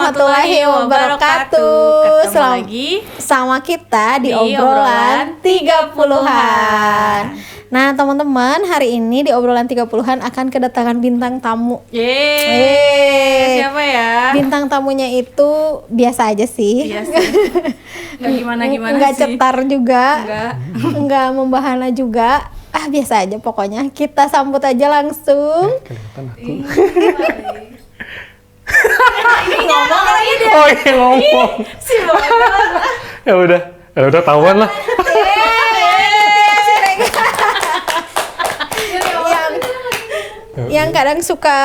warahmatullahi wabarakatuh. Ketemu lagi sama kita di obrolan 30-an. Nah teman-teman, hari ini di obrolan 30-an akan kedatangan bintang tamu. Yeay. Siapa ya? Bintang tamunya itu biasa aja sih. Iya sih. Nggak gimana-gimana Nggak sih. cetar juga. Nggak Membahana juga. Biasa aja pokoknya. Kita sambut aja langsung. Kelihatan aku. Ini ngomong lagi dia. Oh iya ngomong. Ya udah tahuan lah. Yang kadang suka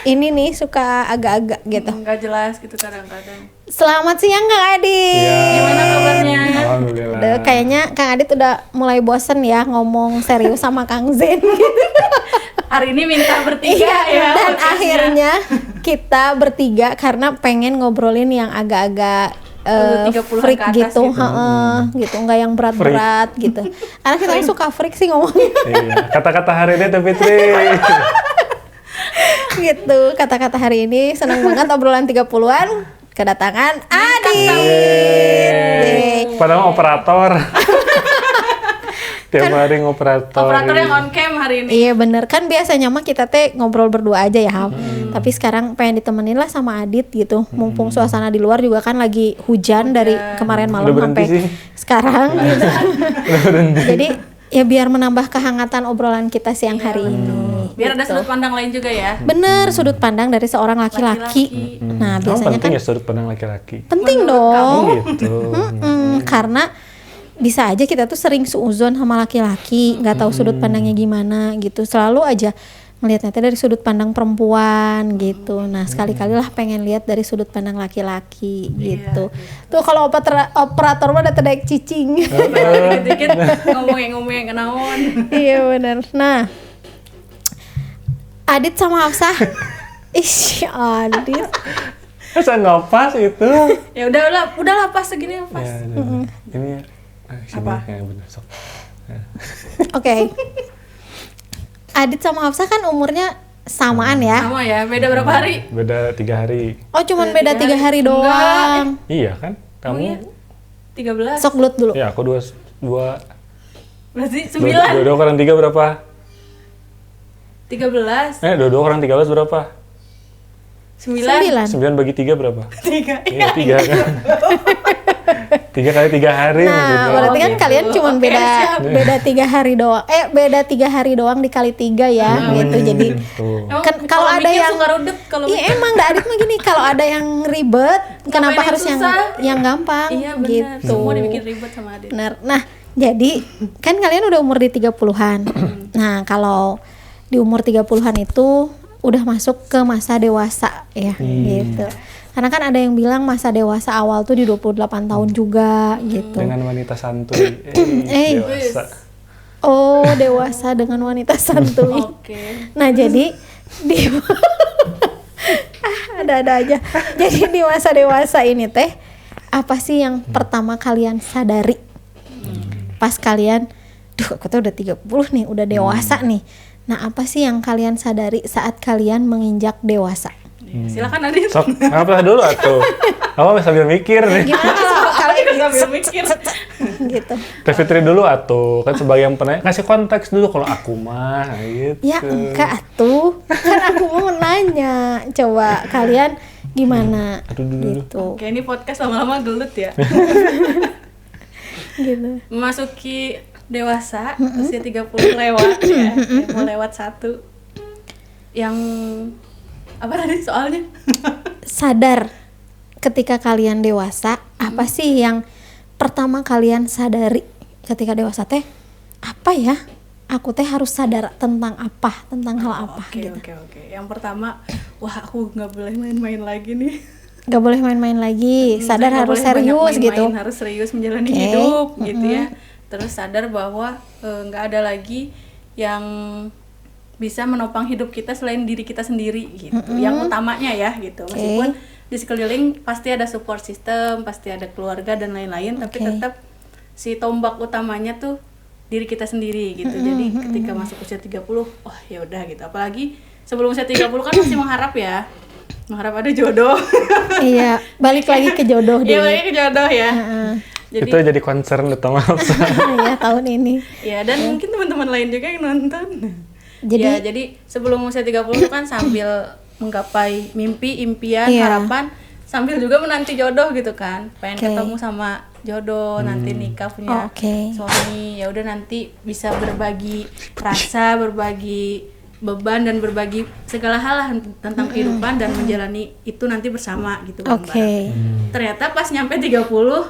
ini nih, suka agak-agak gitu. Nggak jelas gitu kadang-kadang. Selamat siang Kang Adit. Ya. Gimana kabarnya? Alhamdulillah. Udah, kayaknya Kang Adit udah mulai bosen ya ngomong serius sama Kang Zen gitu. Hari ini minta bertiga ya. Dan podcastnya. akhirnya kita bertiga karena pengen ngobrolin yang agak-agak 30-an freak ke atas gitu, gitu. gitu, nggak yang berat-berat gitu. Karena kita suka freak sih ngomongnya. Iya. Kata-kata hari ini Teh Fitri. Gitu, kata-kata hari ini senang banget obrolan 30-an kedatangan Adit. Yeay. Padahal operator. Tiap hari ngoperator. Operator yang on cam hari ini. Iya bener, kan biasanya mah kita teh ngobrol berdua aja ya Ham. Tapi sekarang pengen ditemenin lah sama Adit gitu. Mumpung suasana di luar juga kan lagi hujan dari kemarin malam Udah berhenti sampai sih. sekarang gitu. Udah berhenti. Jadi ya biar menambah kehangatan obrolan kita siang hari ini. Biar ada gitu. sudut pandang lain juga ya. Bener, sudut pandang dari seorang laki-laki. Nah Emang biasanya penting kan ya sudut pandang laki-laki. penting Menurut dong. Gitu. Karena bisa aja kita tuh sering suuzon sama laki-laki, nggak tahu sudut pandangnya gimana gitu. Selalu aja ngelihatnya dari sudut pandang perempuan gitu. Nah sekali-kali lah pengen lihat dari sudut pandang laki-laki gitu. Tuh kalau operator mah udah terdek cicing. Dikit-dikit ngomong-ngomong kenaon. Iya benar. Nah Adit sama Hafsah. Ih Adit. Masa nggak pas itu? Ya udahlah pas segini pas. Ya, udah. Ini ya. Sini Apa? ya bener sok. Oke. Adit sama Hafsah kan umurnya samaan ya. Sama ya, beda berapa hari? Beda 3 hari. Oh cuman beda 3 hari doang. Iya kan? Kamu? Oh iya. 13. Sok gelut dulu. Ya aku dua Berarti 9. dua kurang 3 berapa? 13. Dua kurang 13 berapa? 9. 9. 9 bagi 3 berapa? 3. Iya 3 kan? 3 kali 3 hari Nah, maksudnya. berarti kan gitu. kalian cuma Oke, beda siap. beda 3 hari doang. Beda 3 hari doang dikali 3 ya, gitu. Jadi Tuh. Emang kan kalau ada mikir yang suka rudet kalau iya emang Mbak Adit mah gini, kalau ada yang ribet, kenapa yang harus susah? yang gampang Iya benar. gitu. Semua dibikin ribet sama Adit. Benar. Nah, jadi kan kalian udah umur di 30-an. Nah, kalau di umur 30-an itu udah masuk ke masa dewasa ya, gitu. Karena kan ada yang bilang masa dewasa awal tuh di 28 tahun juga gitu. Dengan wanita santuy. Dewasa. Oh, dewasa dengan wanita santuy. Oke. Nah, jadi di ada aja. Jadi di masa dewasa ini teh apa sih yang pertama kalian sadari? Pas kalian, duh aku tuh udah 30 nih, udah dewasa nih. Nah, apa sih yang kalian sadari saat kalian menginjak dewasa? Silakan Adit. Sok, apa dulu atuh? Apa sambil mikir nih? Gimana kalau kalian Sambil mikir. gitu? Teh Fitri dulu atuh, kan sebagai yang pernah ngasih konteks dulu kalau aku mah gitu. Ya enggak atuh, kan aku mau nanya. Coba kalian gimana? Aduh, dulu. Gitu. Oke, ini podcast lama-lama gelut ya. Gitu. Memasuki dewasa, usia 30 lewat ya. Mau lewat 1. Yang apa tadi soalnya? Sadar ketika kalian dewasa, apa sih yang pertama kalian sadari ketika dewasa teh? Apa ya? Aku teh harus sadar tentang apa? Tentang hal apa Oke, gitu. oke. Yang pertama, wah aku nggak boleh main-main lagi nih. Gak boleh main-main lagi, sadar Nggak harus boleh banyak serius main-main, gitu. Harus serius menjalani Oke. hidup gitu ya. Terus sadar bahwa nggak ada lagi yang bisa menopang hidup kita selain diri kita sendiri gitu. Yang utamanya ya gitu. Meskipun di sekeliling pasti ada support system, pasti ada keluarga dan lain-lain, tapi tetap si tombak utamanya tuh diri kita sendiri gitu. Jadi ketika masuk usia 30, wah ya udah gitu. Apalagi sebelum usia 30 kan masih mengharap ya. mengharap ada jodoh. Iya, balik lagi ke jodoh Iya, deh. balik ke jodoh ya. Jadi Itu jadi concern utama Elsa. Ya tahun ini. ya, dan mungkin teman-teman lain juga yang nonton. Jadi- jadi sebelum usia 30 kan sambil menggapai mimpi, impian, Iya. harapan, sambil juga menanti jodoh gitu kan. Pengen Oke. ketemu sama jodoh, nanti nikah punya Oke. suami. Ya udah nanti bisa berbagi rasa, berbagi beban dan berbagi segala hal lah tentang kehidupan dan menjalani itu nanti bersama gitu Oke. bareng-bareng. Ternyata pas nyampe 30,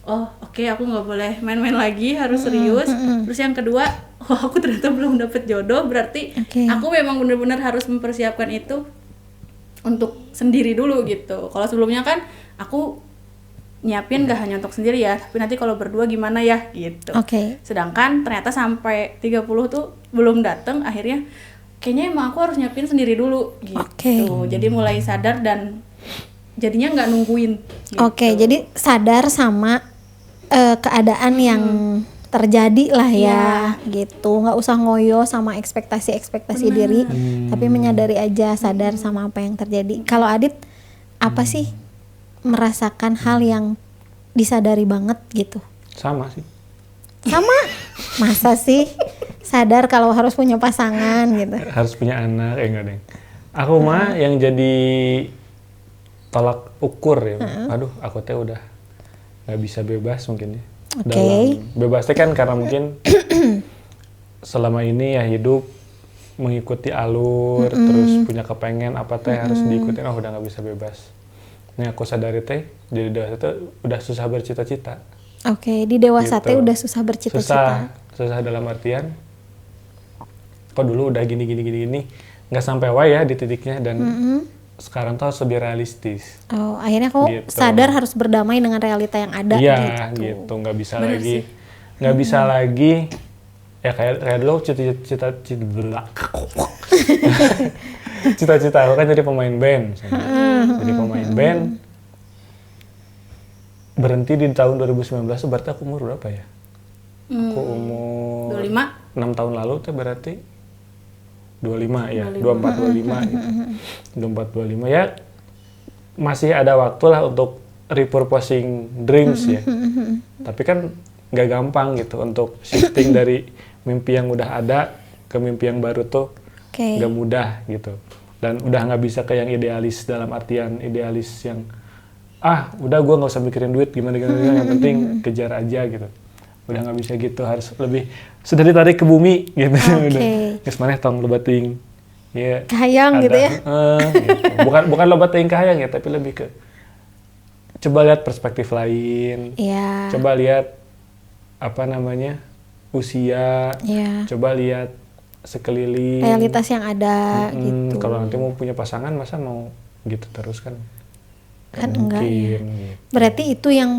oh oke, aku nggak boleh main-main lagi, harus serius. Terus yang kedua, oh aku ternyata belum dapet jodoh, berarti Oke. aku memang benar-benar harus mempersiapkan itu untuk sendiri dulu gitu. Kalau sebelumnya kan aku nyiapin gak hanya untuk sendiri ya, tapi nanti kalau berdua gimana ya gitu. Oke. Sedangkan ternyata sampai 30 tuh belum dateng, akhirnya kayaknya emang aku harus nyiapin sendiri dulu gitu. Oke. Jadi mulai sadar dan jadinya nggak nungguin gitu. Oke, jadi sadar sama keadaan yang terjadi lah ya, gitu. Nggak usah ngoyo sama ekspektasi diri, tapi menyadari aja, sadar sama apa yang terjadi. Kalau Adit, apa sih merasakan hal yang disadari banget gitu? Sama sih. Sama? Masa sih sadar kalau harus punya pasangan gitu? Harus punya anak, enggak deng. Aku mah yang jadi tolak ukur ya. Aduh, aku teh udah nggak bisa bebas mungkin ya. Oke. Dalam bebasnya kan karena mungkin selama ini ya hidup mengikuti alur, terus punya kepengen apa teh harus diikutin, udah nggak bisa bebas. Nih aku sadari teh, jadi dewasa tuh udah susah bercita-cita. Oke, di dewasa Gitu. teh udah susah bercita-cita. Susah dalam artian, kok dulu udah gini, nggak sampai wae ya di titiknya dan sekarang tuh harus lebih realistis. Oh, akhirnya kok Gitu. sadar harus berdamai dengan realita yang ada Iya, gitu. gitu, nggak bisa Bener lagi, sih. nggak bisa lagi. Ya kayak dulu cita-cita aku kan jadi pemain band, misalnya. Jadi pemain band. Berhenti di tahun 2019, tuh berarti aku umur berapa ya? Aku umur 25. 6 tahun lalu tuh berarti 25 ya, 24 25 gitu. 24 25 ya. Masih ada waktu lah untuk repurposing dreams ya. Tapi kan nggak gampang gitu untuk shifting dari mimpi yang udah ada ke mimpi yang baru tuh Oke. nggak mudah gitu. Dan udah nggak bisa kayak yang idealis, dalam artian idealis yang udah gue nggak usah mikirin duit gimana yang penting kejar aja gitu. Udah nggak bisa gitu, harus lebih sudah ditarik ke bumi gitu. Oke. Udah geus maneh tong lobating ya Kahayang gitu ya. gitu. bukan lobating kahayang ya, tapi lebih ke coba lihat perspektif lain, Iya. coba lihat apa namanya usia, Iya. coba lihat sekeliling Realitas yang ada gitu. Kalau nanti mau punya pasangan masa mau gitu terus kan Kan nggak enggak ya. mungkin, gitu. Berarti itu yang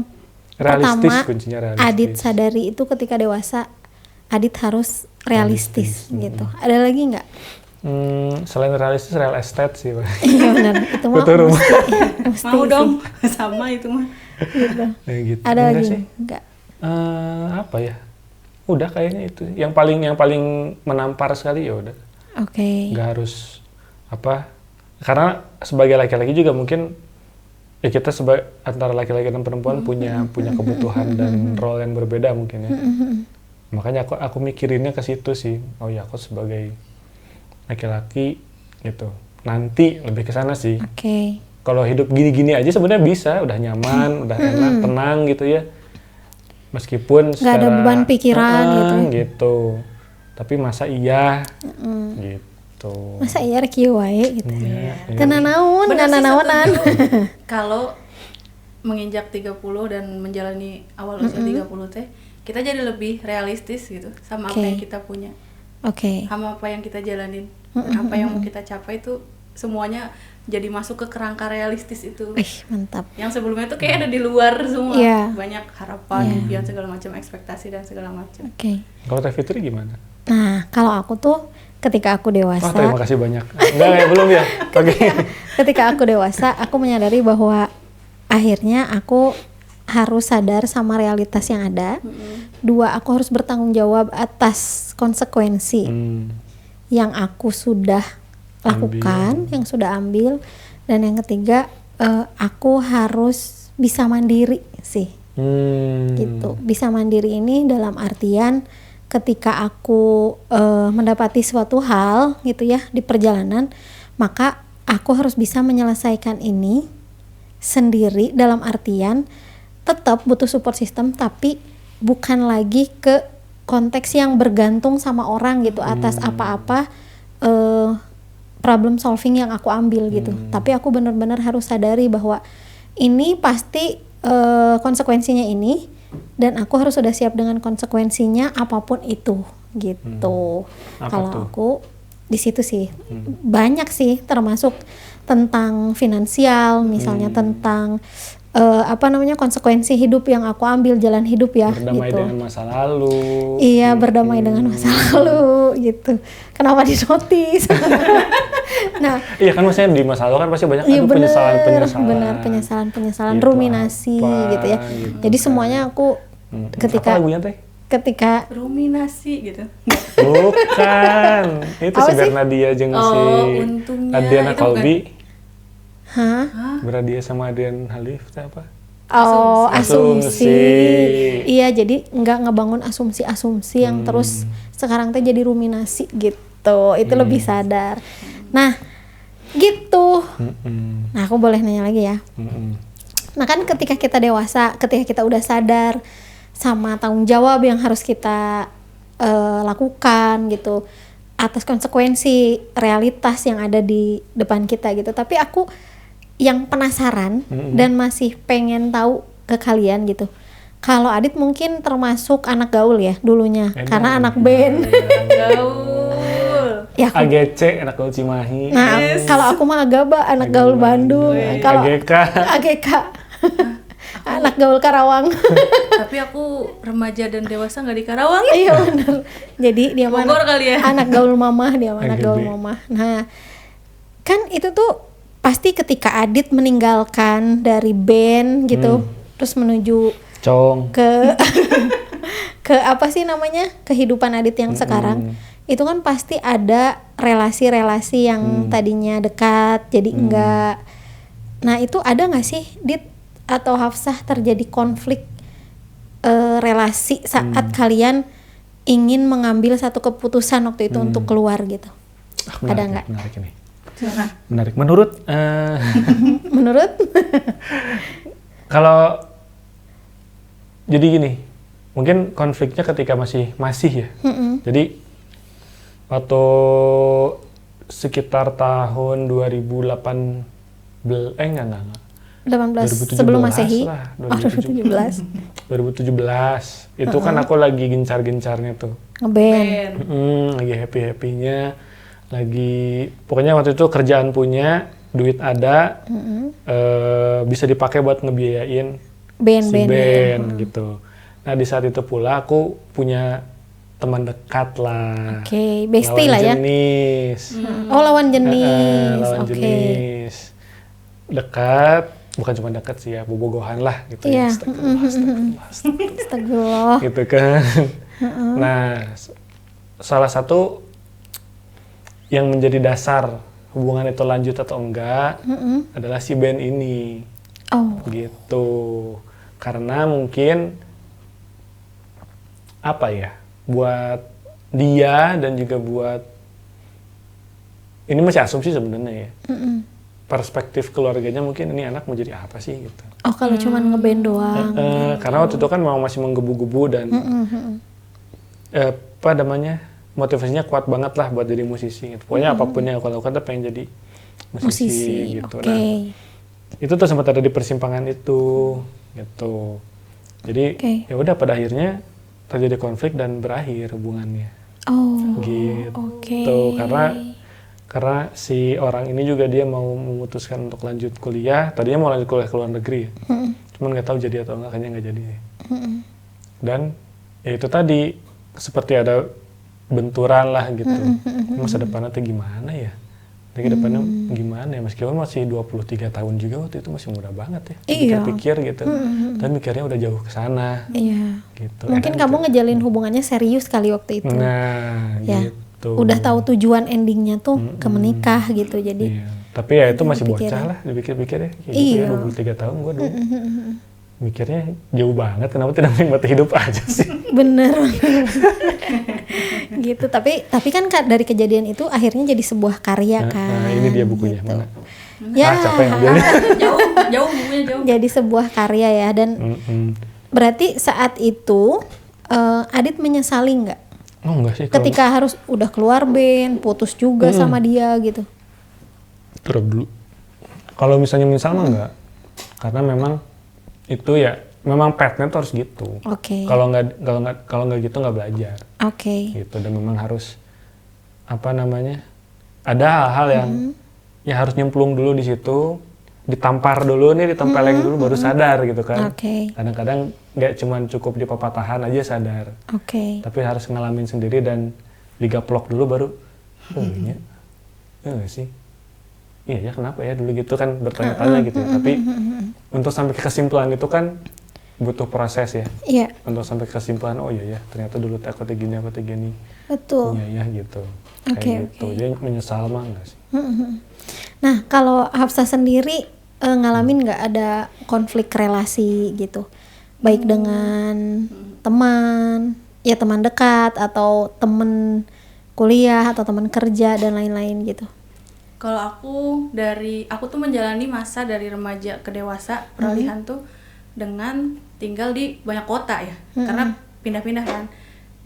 Realistis, pertama kuncinya realistis. Adit sadari itu ketika dewasa Adit harus realistis gitu. Ada lagi nggak? Selain realistis, real estate sih Pak. Iya benar. Itu mah Betul, rumah. mesti Mau sih. dong, sama itu mah. Gitu. Gitu. Ada Enggak lagi sih. nggak? Apa ya, udah kayaknya itu yang paling menampar sekali ya udah. Oke. Nggak harus apa, karena sebagai laki-laki juga mungkin ya kita antara laki-laki dan perempuan punya kebutuhan dan role yang berbeda mungkin ya. Makanya aku mikirinnya ke situ sih. Oh ya, aku sebagai laki-laki gitu nanti lebih ke sana sih. Oke. Kalau hidup gini-gini aja sebenarnya bisa, udah nyaman, udah enak, tenang gitu ya. Meskipun Nggak ada beban pikiran gitu. Tapi masa iya gitu. Masa iya rek ieu wae gitu. Iya. Tenan naon, Bener sih, naonan. Kalau menginjak 30 dan menjalani awal usia 30 teh, kita jadi lebih realistis gitu sama apa Oke. yang kita punya, Oke. sama apa yang kita jalanin, dan apa yang mau kita capai itu semuanya jadi masuk ke kerangka realistis itu. Mantap. Yang sebelumnya tuh kayak ada di luar semua, Iya. banyak harapan, impian segala macam, ekspektasi dan segala macam. Oke. Kalau Teh Fitri gimana? Nah, kalau aku tuh ketika aku dewasa, Terima kasih banyak. Enggak ya, belum ya? Oke. ketika aku dewasa, aku menyadari bahwa akhirnya aku harus sadar sama realitas yang ada. Dua, aku harus bertanggung jawab atas konsekuensi yang aku sudah lakukan, yang sudah ambil. Dan yang ketiga, aku harus bisa mandiri sih. Gitu. Bisa mandiri ini dalam artian ketika aku mendapati suatu hal gitu ya di perjalanan, maka aku harus bisa menyelesaikan ini sendiri, dalam artian tetap butuh support system tapi bukan lagi ke konteks yang bergantung sama orang gitu atas apa-apa problem solving yang aku ambil gitu. Tapi aku benar-benar harus sadari bahwa ini pasti konsekuensinya ini, dan aku harus sudah siap dengan konsekuensinya apapun itu gitu. Kalau aku di situ sih banyak sih, termasuk tentang finansial misalnya, tentang konsekuensi hidup yang aku ambil, jalan hidup ya, berdamai gitu. dengan masa lalu. Iya, berdamai dengan masa lalu gitu. Kenapa dinotis? Nah, iya kan, maksudnya di masa lalu kan pasti banyak penyesalan, gitu, ruminasi apa, gitu ya. gitu Jadi kan. semuanya aku Apa lagunya teh? ketika ruminasi gitu. Bukan, itu Apa si sih? Bernadia jeung si untungnya Adriana itu Colby. Hah? Bernadia sama Adrian Halif itu apa? Oh, Asumsi. Iya, jadi nggak ngebangun asumsi-asumsi yang terus sekarang teh jadi ruminasi gitu. Itu lebih sadar. Nah, gitu. Nah, aku boleh nanya lagi ya. Nah, kan ketika kita dewasa, ketika kita udah sadar sama tanggung jawab yang harus kita lakukan gitu atas konsekuensi realitas yang ada di depan kita gitu. Tapi aku yang penasaran dan masih pengen tahu ke kalian gitu. Kalau Adit mungkin termasuk anak gaul ya dulunya, karena anak band. Gaul. Ya, aku, AGC, anak gaul Cimahi. nah kalau aku mah Agaba, anak gaul Bandung. Kalau AGK. AGK, anak gaul Karawang. Tapi aku remaja dan dewasa nggak di Karawang. Iya benar. Jadi dia mah Bogor kali ya. anak gaul mamah, dia mah anak AGB. gaul mamah. Nah, kan itu tuh pasti ketika Adit meninggalkan dari band gitu, terus menuju Cong. ke ke apa sih namanya, kehidupan Adit yang sekarang, itu kan pasti ada relasi-relasi yang tadinya dekat jadi enggak. Nah, itu ada nggak sih Dit atau Hafsah terjadi konflik relasi saat kalian ingin mengambil satu keputusan waktu itu untuk keluar gitu? Ada nggak? Menarik ini. Menarik. Menurut Menurut? kalau jadi gini, mungkin konfliknya ketika masih ya. Jadi waktu sekitar tahun 2018 enggak. 18 sebelum Masehi. Lah, Oh, 2017. 2017 itu kan aku lagi gencar-gencarnya tuh. Ngeband. Lagi happy-happynya, lagi pokoknya waktu itu kerjaan punya, duit ada, bisa dipakai buat ngebiayain band gitu. Nah, di saat itu pula aku punya teman dekat lah. Oke, bestie lah ya. Jenis. Oh, lawan jenis. Lawan Oke. jenis. Dekat, bukan cuma dekat sih ya, bobogohan lah gitu Iya. ya. Astagfirullah. Astagfirullah. Gitu kan. Nah, salah satu yang menjadi dasar hubungan itu lanjut atau enggak adalah si band ini. Oh. Gitu. Karena mungkin apa ya, buat dia dan juga buat, ini masih asumsi sebenarnya ya, perspektif keluarganya mungkin ini anak mau jadi apa sih gitu. Oh, kalau cuman ngeband doang. Karena waktu itu kan memang masih menggebu-gebu dan apa namanya, motivasinya kuat banget lah buat jadi musisi gitu. Pokoknya apapun yang aku lakukan tuh pengen jadi musisi gitu. Oke. Nah, itu tuh sempat ada di persimpangan itu gitu. Jadi ya udah, pada akhirnya terjadi konflik dan berakhir hubungannya. Oh. Gitu. Oke. Karena si orang ini juga dia mau memutuskan untuk lanjut kuliah. Tadinya mau lanjut kuliah ke luar negeri ya. Cuman nggak tahu jadi atau enggak, kayaknya nggak jadi. Dan ya itu tadi, seperti ada benturan lah gitu. Masa depannya tuh gimana ya? Ke depannya gimana ya? Meskipun masih 23 tahun juga, waktu itu masih muda banget ya. Iya. Pikir-pikir gitu. Dan mikirnya udah jauh ke sana. Iya. Gitu. Mungkin kamu ngejalin hubungannya serius kali waktu itu. Nah, Ya. gitu. Udah tahu tujuan endingnya tuh ke menikah gitu. Jadi Iya. Tapi ya itu masih dipikirin. bocah lah, dipikir-pikir ya. Kayak Iya. gitu ya, 23 tahun gue dulu. Mikirnya jauh banget, kenapa tidak menikmati hidup aja sih? Bener. Gitu. Tapi kan Kak, dari kejadian itu akhirnya jadi sebuah karya kan. Nah, ini dia bukunya, gitu. mana? Ya, Capek ngambilnya. jauh bukunya jauh. jadi sebuah karya ya. Dan berarti saat itu Adit menyesali nggak? Oh enggak sih. Ketika harus udah keluar band, putus juga sama dia gitu. Terus dulu. Kalau misalnya menyesal mah enggak. Karena memang itu ya memang path-nya tuh harus gitu. Oke. Kalau nggak gitu nggak belajar. Oke. Gitu, dan memang harus apa namanya? Ada hal-hal yang ya harus nyemplung dulu di situ, ditampar dulu nih, ditempeleng dulu baru sadar gitu kan. Oke. Kadang-kadang nggak cuma cukup di pepatahan aja sadar. Oke. Tapi harus ngalamin sendiri dan digaplok dulu baru iya sih, iya ya kenapa ya dulu gitu kan, bertanya-tanya gitu ya. Tapi untuk sampai ke kesimpulan itu kan butuh proses ya. Iya, Untuk sampai ke kesimpulan, oh iya ya ternyata dulu aku gini betul. iya ya gitu. Oke, Kayak gitu. Jadi menyesal mah enggak sih. Nah, kalau Hafsah sendiri ngalamin nggak ada konflik relasi gitu, baik dengan teman, ya teman dekat atau teman kuliah atau teman kerja dan lain-lain gitu? Kalau aku tuh menjalani masa dari remaja ke dewasa peralihan tuh dengan tinggal di banyak kota ya, karena pindah-pindah kan.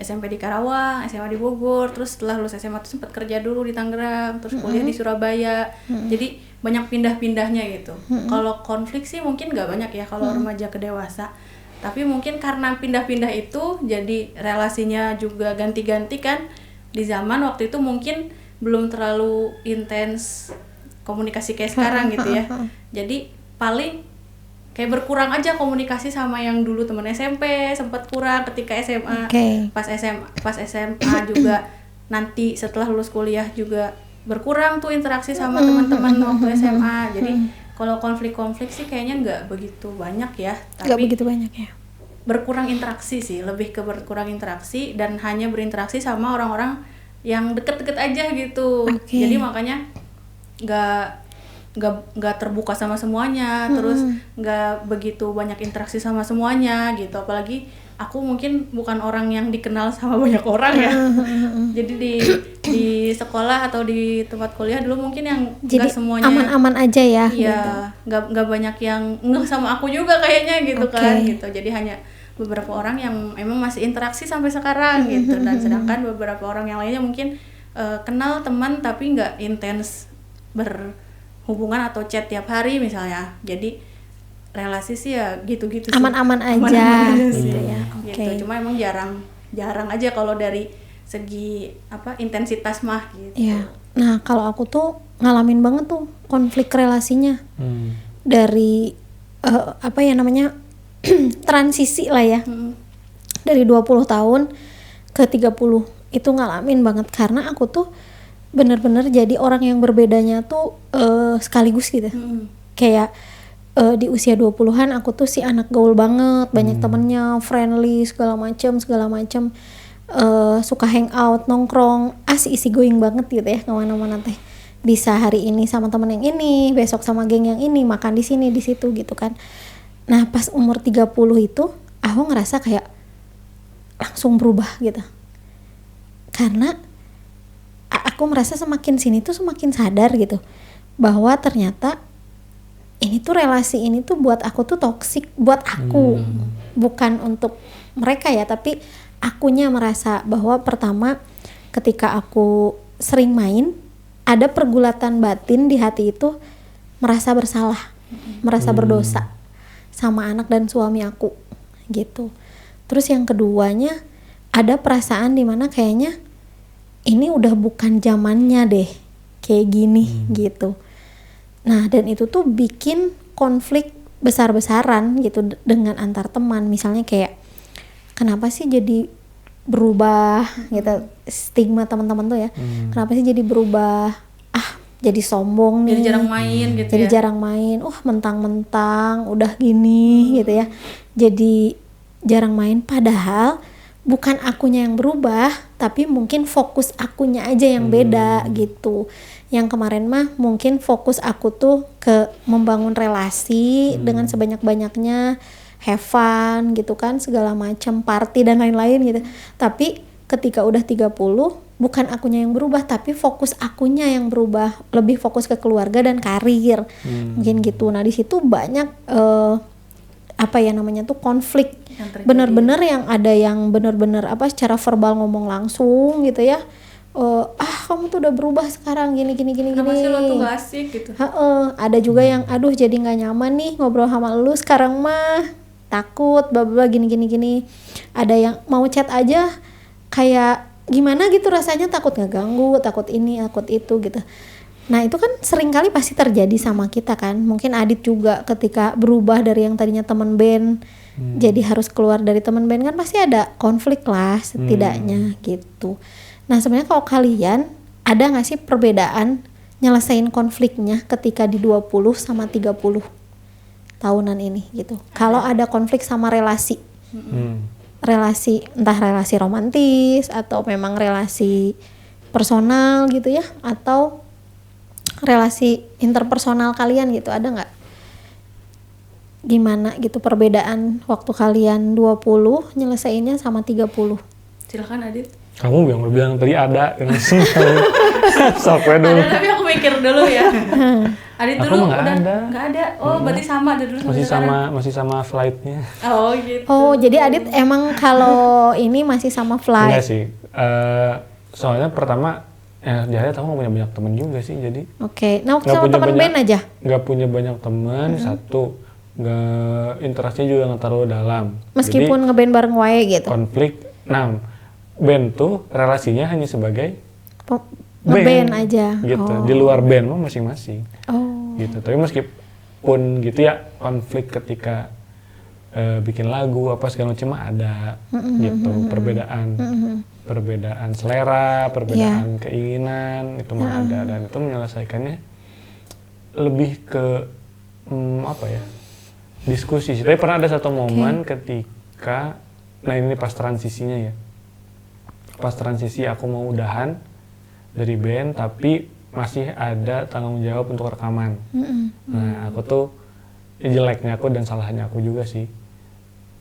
SMP di Karawang, SMA di Bogor, terus setelah lulus SMA tuh sempat kerja dulu di Tangerang, terus kuliah di Surabaya. Jadi banyak pindah-pindahnya gitu. Kalau konflik sih mungkin nggak banyak ya kalau remaja ke dewasa. Tapi mungkin karena pindah-pindah itu jadi relasinya juga ganti-ganti kan. Di zaman waktu itu mungkin belum terlalu intens komunikasi kayak sekarang gitu ya. Jadi paling kayak berkurang aja komunikasi sama yang dulu teman SMP, sempat kurang ketika SMA. Oke. Pas SMA juga nanti setelah lulus kuliah juga berkurang tuh interaksi sama teman-teman waktu SMA. Jadi kalau konflik-konflik sih kayaknya nggak begitu banyak ya, Nggak tapi begitu banyak ya? berkurang interaksi sih, lebih ke berkurang interaksi dan hanya berinteraksi sama orang-orang yang deket-deket aja gitu. Oke. Jadi makanya nggak terbuka sama semuanya, terus nggak begitu banyak interaksi sama semuanya gitu. Apalagi aku mungkin bukan orang yang dikenal sama banyak orang ya. Jadi di sekolah atau di tempat kuliah dulu mungkin yang Jadi nggak semuanya aman-aman aja ya? iya, nggak banyak yang ngeh sama aku juga kayaknya gitu Oke. kan gitu. Jadi hanya beberapa orang yang emang masih interaksi sampai sekarang gitu, dan sedangkan beberapa orang yang lainnya mungkin kenal teman tapi nggak intens berhubungan atau chat tiap hari misalnya. Jadi relasi sih ya gitu-gitu sih. Aman-aman aja, Aman-aman gitu sih. ya. Gitu. Oke. Cuma emang jarang aja kalau dari segi intensitas mah gitu. Iya. Nah, kalau aku tuh ngalamin banget tuh konflik relasinya dari transisi lah ya. Dari 20 tahun ke 30 itu ngalamin banget karena aku tuh bener-bener jadi orang yang berbedanya tuh sekaligus gitu. Kayak di usia 20-an aku tuh si anak gaul banget, banyak temennya, friendly segala macam, suka hangout, nongkrong, easy going banget gitu ya, kemana-mana teh. Bisa hari ini sama temen yang ini, besok sama geng yang ini, makan di sini, di situ gitu kan. Nah pas umur 30 itu aku ngerasa kayak langsung berubah gitu. Karena aku merasa semakin sini tuh semakin sadar gitu bahwa ternyata ini tuh relasi ini tuh buat aku tuh toksik, buat aku, bukan untuk mereka ya, tapi akunya merasa bahwa pertama ketika aku sering main ada pergulatan batin di hati itu, merasa bersalah, merasa berdosa sama anak dan suami aku gitu. Terus yang keduanya ada perasaan dimana kayaknya ini udah bukan zamannya deh kayak gini gitu. Nah dan itu tuh bikin konflik besar-besaran gitu dengan antar teman. Misalnya kayak kenapa sih jadi berubah gitu, stigma teman-teman tuh ya, kenapa sih jadi berubah, jadi sombong nih, Jadi jarang main gitu jadi ya. jarang main, mentang-mentang udah gini gitu ya, jadi jarang main. Padahal bukan akunya yang berubah, tapi mungkin fokus akunya aja yang beda gitu. Yang kemarin mah mungkin fokus aku tuh ke membangun relasi dengan sebanyak-banyaknya, have fun gitu kan, segala macam, party dan lain-lain gitu. Tapi ketika udah 30, bukan akunya yang berubah, tapi fokus akunya yang berubah, lebih fokus ke keluarga dan karir. Mungkin gitu. Nah, di situ banyak apa ya namanya tuh konflik. Bener-bener yang ada yang bener-bener apa secara verbal ngomong langsung gitu ya. Kamu tuh udah berubah sekarang gini. Kenapa sih lo tuh gak asik gitu? Ada juga yang aduh jadi nggak nyaman nih ngobrol sama lu sekarang mah, takut bla bla gini. Ada yang mau chat aja kayak gimana gitu rasanya, takut ngeganggu, takut ini, takut itu gitu. Nah itu kan sering kali pasti terjadi sama kita kan. Mungkin Adit juga ketika berubah dari yang tadinya teman band jadi harus keluar dari teman band kan pasti ada konflik lah setidaknya gitu. Nah sebenarnya kalau kalian ada gak sih perbedaan nyelesain konfliknya ketika di 20 sama 30 tahunan ini gitu? Kalau ada konflik sama relasi, relasi entah relasi romantis atau memang relasi personal gitu ya, atau relasi interpersonal kalian gitu, ada nggak? Gimana gitu perbedaan waktu kalian 20 nyelesainnya sama 30? Silakan Adit. Kamu yang bilang tadi ada kan. Sampai dulu. Ada, tapi aku mikir dulu ya. Adit Aku dulu nggak udah ada. nggak ada. Oh berarti sama dari dulu Masih sama flightnya. Oh gitu. Oh jadi Adit emang kalau ini masih sama Enggak flight? sih. Soalnya pertama di akhirnya aku nggak punya banyak temen juga sih, jadi Oke. Nah waktu nggak sama punya teman banyak- band aja? nggak punya banyak teman. Satu, nggak interaksinya juga nggak terlalu dalam. Meskipun ngeband bareng wae gitu? Konflik. Nah, band tuh relasinya hanya sebagai Ngeband aja? gitu. Oh. Di luar band mah masing-masing Oh. gitu. Tapi meskipun gitu ya, konflik ketika bikin lagu apa segala macam mah ada gitu. Perbedaan selera, perbedaan keinginan itu mah ada, dan itu menyelesaikannya lebih ke apa ya, diskusi sih. Tapi pernah ada satu momen ketika, nah ini pas transisinya ya, pas transisi aku mau udahan dari band tapi masih ada tanggung jawab untuk rekaman. Nah aku tuh jeleknya aku dan salahnya aku juga sih,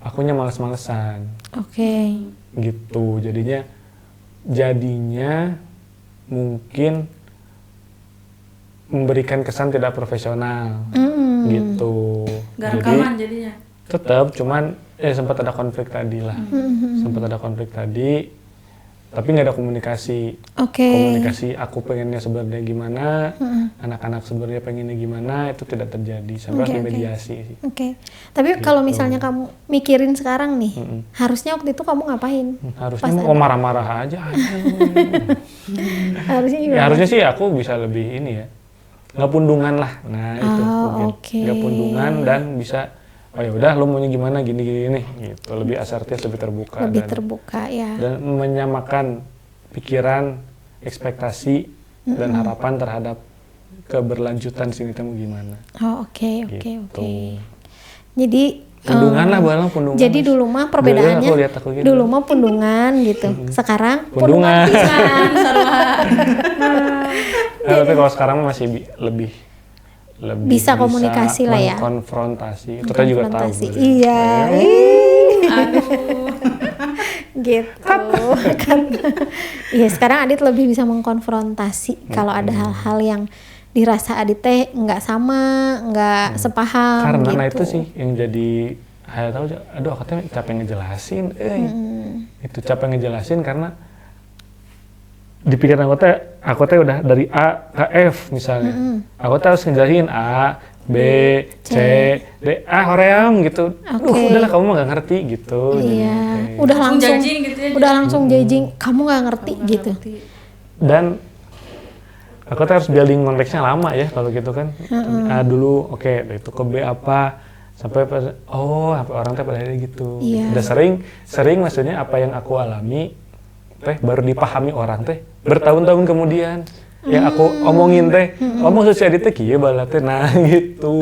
akunya males-malesan. Oke. Gitu, jadinya mungkin memberikan kesan tidak profesional gitu. Gak rekaman jadinya. Tetap cuman sempat ada konflik tadi lah. Sempat ada konflik tadi, tapi nggak ada komunikasi. Komunikasi aku pengennya sebenarnya gimana, anak-anak sebenarnya pengennya gimana, itu tidak terjadi sampai harus mediasi sih. Oke. Tapi kalau misalnya kamu mikirin sekarang nih, harusnya waktu itu kamu ngapain? Harusnya mau marah-marah aja. Harusnya juga. Ya, harusnya sih aku bisa lebih ini ya, nggak pundungan lah. Nah itu mungkin nggak pundungan dan bisa, oh ya udah lo maunya gimana gini gitu, lebih asertif, lebih terbuka, lebih terbuka ya, dan menyamakan pikiran, ekspektasi dan harapan terhadap keberlanjutan sini temu gimana. Oke. Gitu. Jadi Pundungan lah, balang pundungan. jadi dulu mah perbedaannya, Aku gitu. dulu mah pundungan gitu, sekarang Pundungan. Tapi kalau sekarang masih lebih bisa komunikasi lah ya. Konfrontasi. Kita juga tahu. Iya. Gitu kan. Iya, sekarang Adit lebih bisa mengkonfrontasi kalau ada hal-hal yang dirasa Adit teh nggak sama, nggak sepaham. Karena gitu. nah itu sih yang jadi tahu, aduh aku teh capek ngejelasin, itu capek ngejelasin karena di pikiran aku teh udah dari A ke F misalnya, aku teh harus ngejelasin A, B, C, D, hoream gitu. Udahlah kamu mah nggak ngerti gitu. Iya, udah langsung judging gitu ya. udah langsung judging, kamu nggak ngerti gitu. Dan aku tuh harus building konteksnya lama ya kalau gitu kan. A dulu, oke, itu ke B apa, sampai orang teh pada gitu. Iya. Udah sering maksudnya apa yang aku alami teh baru dipahami orang teh bertahun-tahun kemudian. Yang aku omongin teh, omong sesuai teh kieu bala teh, nah gitu.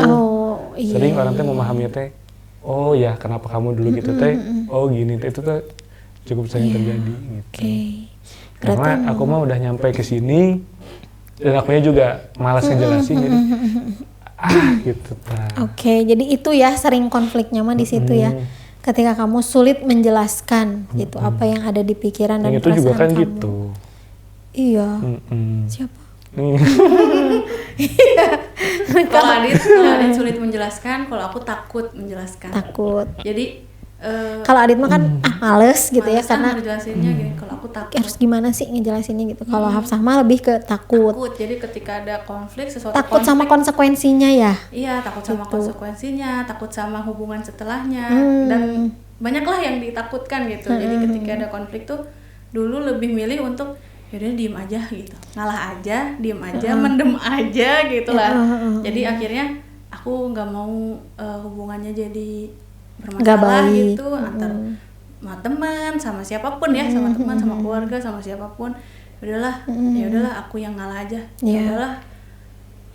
Iya. Sering orang teh memahami teh, oh ya kenapa kamu dulu gitu teh, oh gini teh, itu tuh cukup sering terjadi gitu. Berarti Karena aku mah udah nyampe ke sini dan akunya juga malas ngejelasin jadi gitu jadi itu ya sering konfliknya mah di situ ya. Ketika kamu sulit menjelaskan gitu apa yang ada di pikiran dan yang itu juga perasaan kan kamu. gitu. Iya. Siapa? Kalau Adit sulit menjelaskan, kalau aku takut menjelaskan. Takut. Jadi Kalau Adit mah kan males gitu ya males kan karena ngejelasinnya gini. Kalau aku takut. harus gimana sih ngejelasinnya gitu. Kalau Hafsah mah lebih ke takut. Jadi ketika ada konflik sesuatu Takut konflik, sama konsekuensinya ya. iya, takut sama Gitu. konsekuensinya, takut sama hubungan setelahnya, dan banyaklah yang ditakutkan gitu. Jadi ketika ada konflik tuh dulu lebih milih untuk yaudah diem aja gitu, ngalah aja, diem aja, mendem aja gitu lah. Jadi akhirnya aku nggak mau hubungannya jadi Nggak bermasalah baik. gitu antar sama teman, sama siapapun ya, sama teman, sama keluarga, sama siapapun. Ya udahlah aku yang ngalah aja. Ya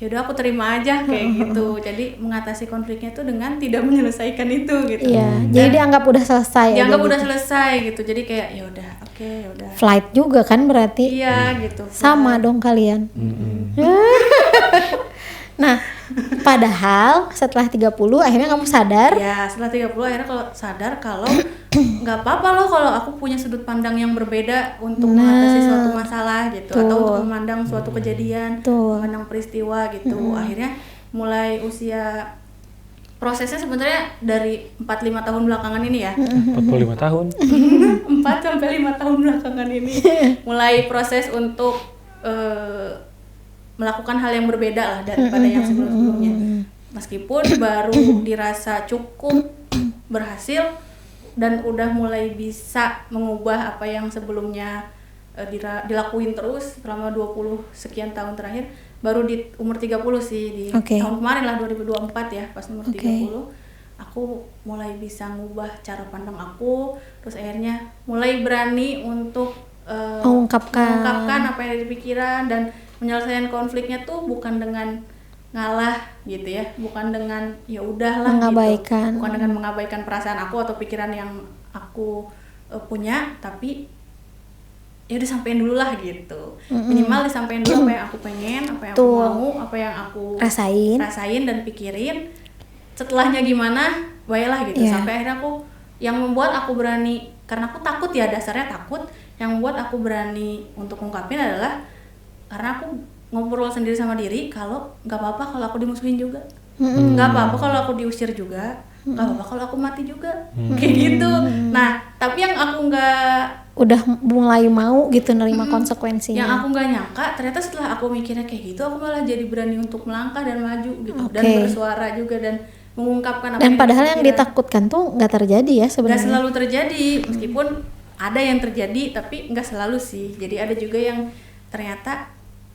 udah aku terima aja kayak gitu. Jadi mengatasi konfliknya itu dengan tidak menyelesaikan itu gitu. Iya, jadi dianggap udah selesai. Dianggap aja udah gitu. selesai gitu. Jadi kayak ya udah, oke, ya udah. Flight juga kan berarti. Iya gitu. Sama dong kalian. Nah, padahal setelah 30 akhirnya kamu sadar. Ya, setelah 30 akhirnya kalau sadar kalau nggak apa-apa loh kalau aku punya sudut pandang yang berbeda untuk mengatasi suatu masalah gitu, atau untuk memandang suatu kejadian, memandang peristiwa gitu. Akhirnya mulai usia prosesnya sebenarnya dari 4-5 tahun belakangan ini ya. 45 tahun. 4-5 tahun belakangan ini mulai proses untuk melakukan hal yang berbeda lah daripada yang sebelum-sebelumnya. Meskipun baru dirasa cukup berhasil dan udah mulai bisa mengubah apa yang sebelumnya dilakuin terus selama 20 sekian tahun terakhir, baru di umur 30 sih, di tahun kemarin lah 2024 ya, pas umur 30 aku mulai bisa ngubah cara pandang aku, terus akhirnya mulai berani untuk mengungkapkan apa yang ada di pikiran, dan menyelesaikan konfliknya tuh bukan dengan ngalah gitu ya, bukan dengan ya udahlah gitu, bukan dengan mengabaikan perasaan aku atau pikiran yang aku punya, tapi ya udah sampein dulu lah gitu. Minimal disampein dulu apa yang aku pengen, apa yang aku mau, apa yang aku rasain dan pikirin. Setelahnya gimana, baiklah gitu. Sampai akhirnya aku, yang membuat aku berani, karena aku takut ya, dasarnya takut, yang membuat aku berani untuk ngungkapin adalah karena aku ngobrol sendiri sama diri kalau nggak apa-apa kalau aku dimusuhin juga, nggak apa-apa kalau aku diusir juga, nggak apa-apa kalau aku mati juga, kayak gitu. Nah, tapi yang aku nggak udah mulai mau gitu nerima konsekuensinya. Yang aku nggak nyangka, ternyata setelah aku mikirnya kayak gitu, aku malah jadi berani untuk melangkah dan maju gitu, dan bersuara juga dan mengungkapkan apa. Dan padahal yang ditakutkan tuh nggak terjadi ya sebenarnya. Nggak selalu terjadi, meskipun ada yang terjadi, tapi nggak selalu sih. Jadi ada juga yang ternyata,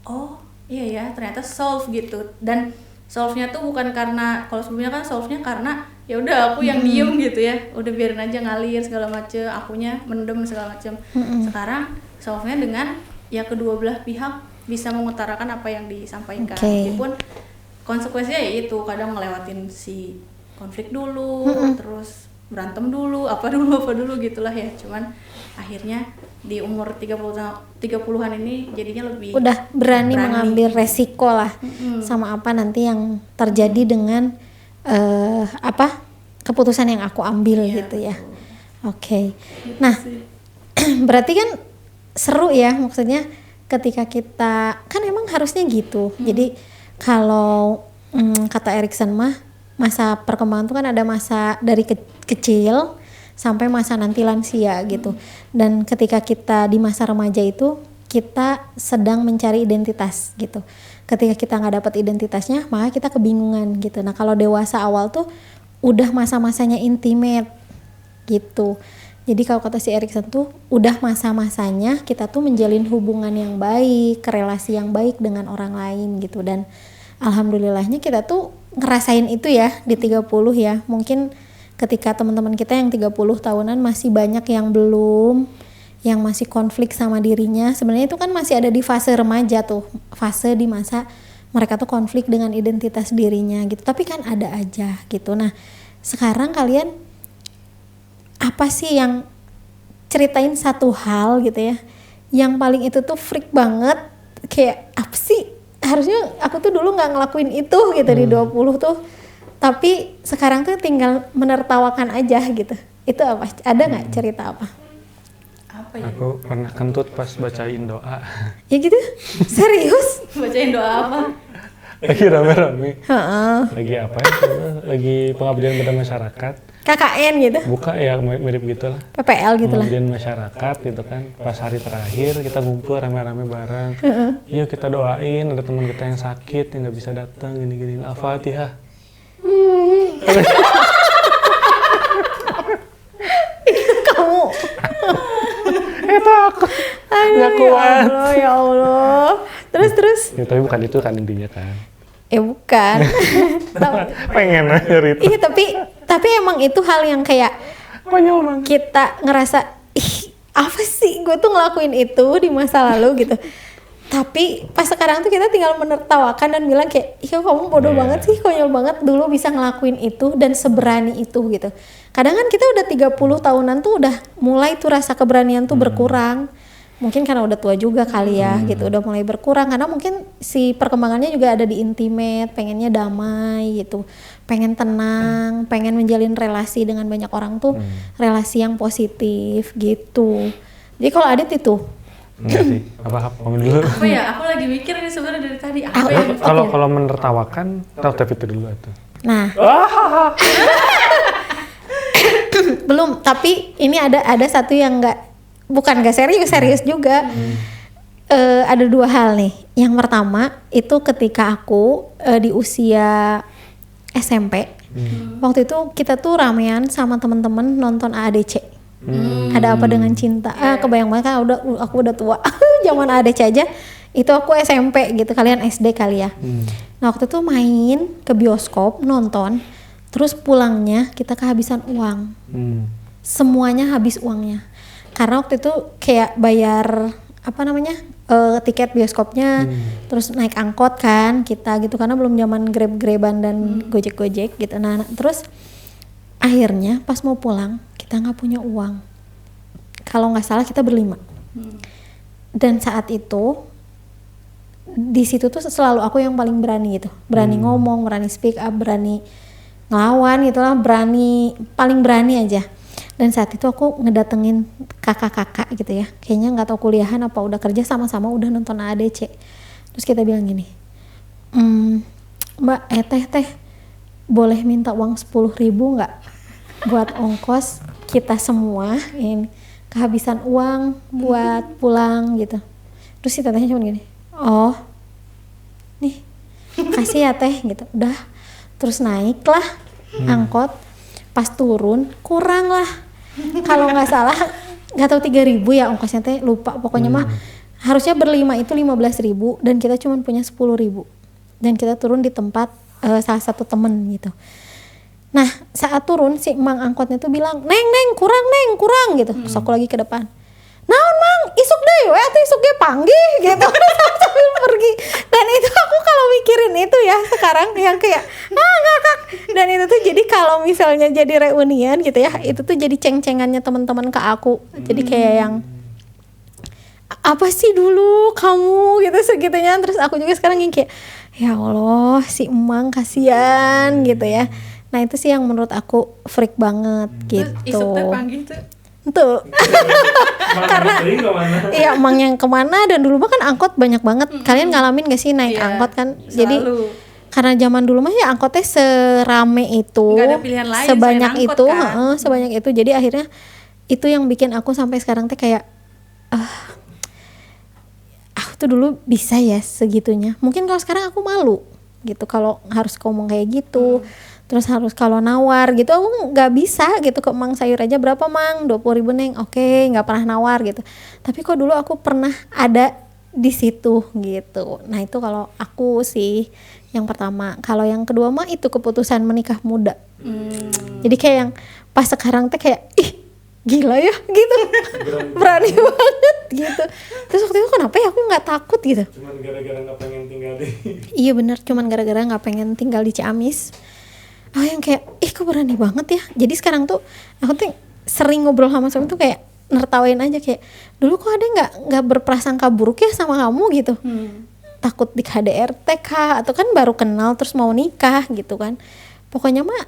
oh iya ya, ternyata solve gitu. Dan solve-nya tuh bukan karena, kalau sebelumnya kan solve-nya karena ya udah aku yang diem gitu ya, udah biarin aja ngalir segala macem, akunya mendem segala macem. Sekarang solve-nya dengan ya kedua belah pihak bisa mengutarakan apa yang disampaikan, meskipun konsekuensinya ya itu kadang ngelewatin si konflik dulu, terus berantem dulu, apa dulu gitulah ya. Cuman akhirnya di umur 30-an ini jadinya lebih udah berani mengambil resiko lah sama apa nanti yang terjadi dengan keputusan yang aku ambil gitu ya. Oke. Nah, berarti kan seru ya, maksudnya ketika kita kan emang harusnya gitu. Jadi kalau kata Erikson mah, masa perkembangan itu kan ada masa dari kecil sampai masa nanti lansia gitu. Dan ketika kita di masa remaja itu kita sedang mencari identitas gitu. Ketika kita nggak dapat identitasnya, maka kita kebingungan gitu. Nah, kalau dewasa awal tuh udah masa-masanya intimate gitu. Jadi kalau kata si Erikson tuh udah masa-masanya kita tuh menjalin hubungan yang baik, relasi yang baik dengan orang lain gitu. Dan alhamdulillahnya kita tuh ngerasain itu ya di 30 ya. Mungkin ketika teman-teman kita yang 30 tahunan masih banyak yang belum, yang masih konflik sama dirinya. Sebenarnya itu kan masih ada di fase remaja tuh, fase di masa mereka tuh konflik dengan identitas dirinya gitu. Tapi kan ada aja gitu. Nah, sekarang kalian apa sih yang ceritain satu hal gitu ya, yang paling itu tuh freak banget, kayak apa sih, harusnya aku tuh dulu nggak ngelakuin itu gitu di 20 tuh, tapi sekarang tuh tinggal menertawakan aja gitu. Itu apa? Ada nggak cerita apa? Apa ya? Aku pernah kentut pas bacain doa. Ya gitu? Serius? Bacain doa apa? Lagi rame-rame. Heeh. Lagi apa ya? Lagi pengabdian pada masyarakat. KKN gitu? Buka ya mirip gitu lah. PPL gitu lah. Pengabdian masyarakat gitu kan. Pas hari terakhir kita ngumpul rame-rame bareng. Yuk kita doain, ada teman kita yang sakit yang nggak bisa datang gini-gini. Al-Fatihah. Kamu? Itu aku nggak kuat. Ya Allah. Terus? Ya, tapi bukan itu kan intinya kan. Bukan. Pengen aja itu. Iya tapi emang itu hal yang kayak Konyol banget. kita ngerasa ih apa sih gue tuh ngelakuin itu di masa lalu gitu. Tapi pas sekarang tuh kita tinggal menertawakan dan bilang kayak iya kamu bodoh banget sih, konyol banget dulu bisa ngelakuin itu dan seberani itu gitu. Kadang kan kita udah 30 tahunan tuh udah mulai tuh rasa keberanian tuh berkurang. Mungkin karena udah tua juga kali ya gitu, udah mulai berkurang karena mungkin si perkembangannya juga ada di intimate, pengennya damai gitu, pengen tenang, pengen menjalin relasi dengan banyak orang tuh relasi yang positif gitu. Jadi kalau Adit itu Enggak sih. Apa ngomong dulu. Apa ya? Aku lagi mikir nih sebenarnya dari tadi. Apa ya? Kalau menertawakan, tapi itu dulu tuh. nah belum, tapi ini ada satu yang bukan nggak serius juga. Ada dua hal nih. Yang pertama itu ketika aku di usia SMP, waktu itu kita tuh ramean sama teman-teman nonton AADC. Ada apa dengan cinta? Kebayang banget kan aku udah tua. Zaman AADC aja itu aku SMP gitu, kalian SD kali ya. Nah waktu itu main ke bioskop nonton, terus pulangnya kita kehabisan uang. Semuanya habis uangnya. Karena waktu itu kayak bayar tiket bioskopnya, terus naik angkot kan kita gitu karena belum zaman Grab-Graban dan Gojek-Gojek gitu. Nah terus akhirnya pas mau pulang kita nggak punya uang. Kalau nggak salah kita berlima. Dan saat itu di situ tuh selalu aku yang paling berani gitu, berani ngomong, berani speak up, berani ngelawan gitulah, paling berani aja. Dan saat itu aku ngedatengin kakak-kakak gitu ya, kayaknya nggak tahu kuliahan apa udah kerja, sama-sama udah nonton AADC. Terus kita bilang gini, Mbak, teh boleh minta uang 10.000 nggak buat ongkos kita semua, ini kehabisan uang buat pulang gitu. Terus si tetehnya cuma gini, oh nih kasih ya teh gitu. Udah, terus naiklah angkot, pas turun kurang lah, kalau nggak salah nggak tahu 3.000 ya ongkosnya teh, lupa pokoknya mah harusnya berlima itu 15.000 dan kita cuma punya 10.000 dan kita turun di tempat salah satu temen gitu. Nah saat turun si emang angkotnya tuh bilang neng kurang gitu. Terus aku lagi ke depan, naon mang isuk deh we atau isuk ge panggih gitu. Sambil pergi. Dan itu aku kalau mikirin itu ya sekarang yang kayak ngakak. Dan itu tuh jadi kalau misalnya jadi reunian gitu ya, itu tuh jadi ceng-cengannya teman-teman ke aku. Jadi kayak yang apa sih dulu kamu gitu segitunya. Terus aku juga sekarang yang kayak ya Allah si emang kasihan gitu ya. Nah itu sih yang menurut aku freak banget gitu. Isuk teh panggih tuh. Tuh. Karena iya emang yang kemana, dan dulu mah kan angkot banyak banget. Kalian ngalamin gak sih naik angkot kan? Selalu. Jadi karena zaman dulu mah ya angkotnya serame itu, nggak ada pilihan lain sebanyak selain itu, angkot, kan? sebanyak itu. Jadi akhirnya itu yang bikin aku sampai sekarang teh kayak aku tuh dulu bisa ya segitunya. Mungkin kalau sekarang aku malu gitu kalau harus ngomong kayak gitu. Terus harus kalau nawar gitu aku nggak bisa gitu, ke mang sayur aja berapa mang, 20.000 neng, oke, nggak pernah nawar gitu. Tapi kok dulu aku pernah ada di situ gitu. Nah itu kalau aku sih yang pertama. Kalau yang kedua mah itu keputusan menikah muda. Jadi kayak yang pas sekarang teh kayak ih gila ya gitu, berani banget gitu. Terus waktu itu kenapa ya aku nggak takut gitu? Cuman gara-gara nggak pengen tinggal di. Iya benar, cuman gara-gara nggak pengen tinggal di Ciamis. Yang kayak, kok berani banget ya. Jadi sekarang tuh aku tuh sering ngobrol sama suami tuh kayak nertawain aja kayak dulu kok ada nggak berprasangka buruk ya sama kamu gitu. Takut di KDRT kah atau kan baru kenal terus mau nikah gitu kan. Pokoknya mah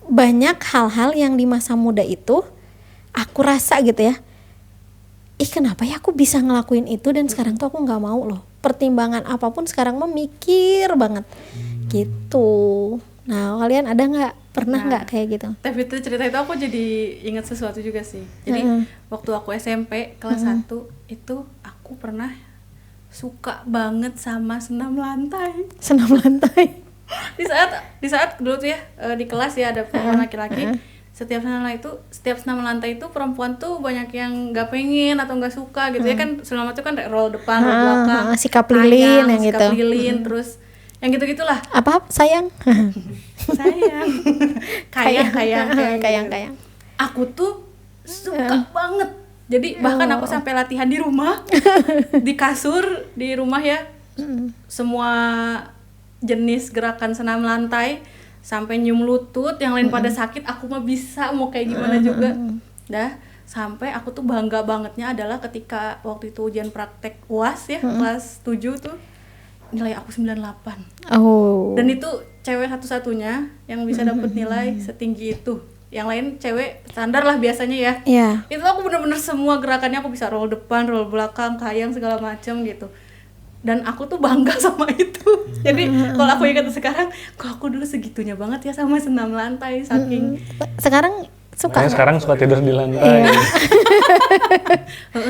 banyak hal-hal yang di masa muda itu aku rasa gitu ya, kenapa ya aku bisa ngelakuin itu dan sekarang tuh aku nggak mau loh. Pertimbangan apapun sekarang mah mikir banget gitu. Nah kalian ada nggak pernah nggak kayak gitu? Tapi itu cerita itu aku jadi ingat sesuatu juga sih. Jadi waktu aku SMP kelas 1 itu aku pernah suka banget sama senam lantai. Senam lantai. Di saat dulu tuh ya di kelas ya ada perempuan laki-laki. Setiap senam lantai itu perempuan tuh banyak yang nggak pengen atau nggak suka gitu ya kan. Selama itu kan roll depan, roll belakang, sikap lilin yang gitu. Sikap lilin terus yang gitu-gitulah. Apa sayang? Sayang. Kayang. Aku tuh suka banget. Jadi bahkan aku sampai latihan di rumah, di kasur di rumah ya. Semua jenis gerakan senam lantai sampai nyium lutut, yang lain pada sakit, aku mah bisa mau kayak gimana juga. Sampai aku tuh bangga bangetnya adalah ketika waktu itu ujian praktek UAS ya, kelas 7 tuh nilai aku 98. Dan itu cewek satu-satunya yang bisa dapet nilai setinggi itu. Yang lain cewek standar lah biasanya ya. Itu aku bener-bener semua gerakannya aku bisa roll depan, roll belakang, kayang segala macam gitu. Dan aku tuh bangga sama itu. Jadi kalau aku ingat sekarang, kok aku dulu segitunya banget ya sama senam lantai saking. Sekarang suka. Sekarang suka tidur di lantai.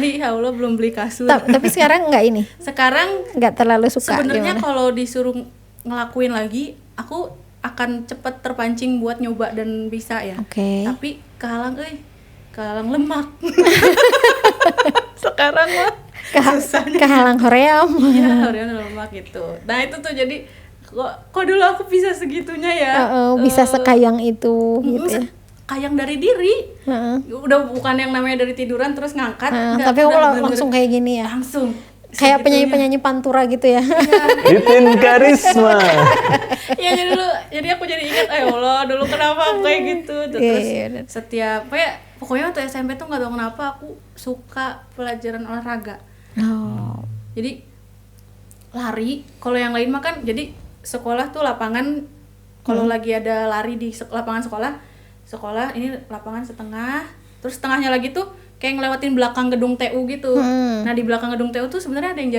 Ya Allah belum beli kasur. Tapi sekarang nggak ini. Sekarang nggak terlalu suka. Sebenarnya kalau disuruh ngelakuin lagi, aku akan cepet terpancing buat nyoba dan bisa ya. Tapi kehalang lemak. Sekarang mah kehalang hoream. Iya, hoream lemak gitu. Nah itu tuh jadi kok dulu aku bisa segitunya ya. Bisa sekayang itu gitu ya. Kayang dari diri. Udah bukan yang namanya dari tiduran terus ngangkat. Tapi aku langsung kayak gini ya. Langsung. Kayak penyanyi-penyanyi pantura gitu ya. Titin Karisma. Iya jadi aku jadi ingat, Allah dulu kenapa aku kayak gitu. Terus setiap pokoknya waktu SMP tuh nggak tahu kenapa aku suka pelajaran olahraga. Jadi lari. Kalau yang lain mah kan jadi sekolah tuh lapangan. Kalau lagi ada lari di lapangan sekolah ini lapangan setengah. Terus setengahnya lagi tuh kayak ngelewatin belakang gedung TU gitu. Nah di belakang gedung TU tuh sebenarnya ada yang